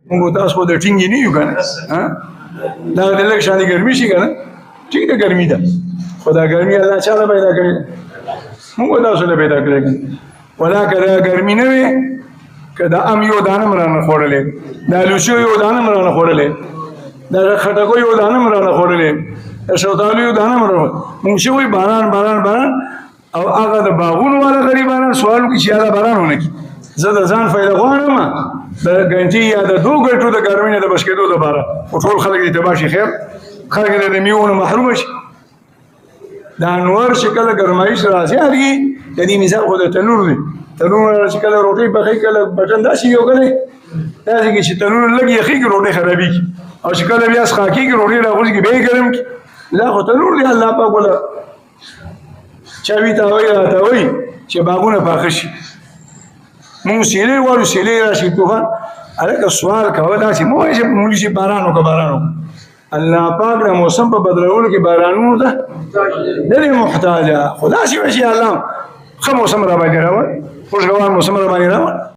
مونږ تاسو خو د ټینګې نه یو که نه دا د لږ شانې ګرمي شي که نه ټیک ده ګرمي ده خو دا ګرمي الله چا ته پیدا کړې مونږ تاسو ته پیدا کړې ولا که دا ګرمي نه وي که دا ام یو دانه م رانه خوړلې دا لوچو یو دانه م رانه خوړلې دا خټکو یو دانه م رانه خوړلې د شوتالو یو دانه م رانه مونږ چې وایي باران باران باران او هغه د باغونو والا غریبانان سوال وکړي چې یاده باران ونه کړي زه د ځان فایده غواړم د ګنټې یا د 2 ګنټو د ګرمۍ نه د بچ کېدو دپاره خو ټول خلک دې تباه شي خیر خلک دې د میوو نه محرومه شي دا انور چې کله ګرمایش راځي د دې مثال خو د تنور دی تنور چې کله روټۍ پخوي کله بټن داسې یو کلی داسې کې چې تنور لږ یخېږي روټۍ خرابېږي او چې کله بیا څښا کېږي روټۍ راغورځېږي بیا یې ګرم کړي دا خو تنور دی الله پاک وله چاوي ته وایي راته وایي چې باغونه پاخه شي مونږ سیلې غواړو سیلې راشي طوفان هلکه سوال کوه داسې مه وایه چې مولي چې باران وکړه باران وکړه الله پاک د موسم په بدلولو کې بارانونو ته نه دی محتاجه خو داسې وایي چې الله ښه موسم را باندې راوړ خوشګوار موسم را باندې راوړ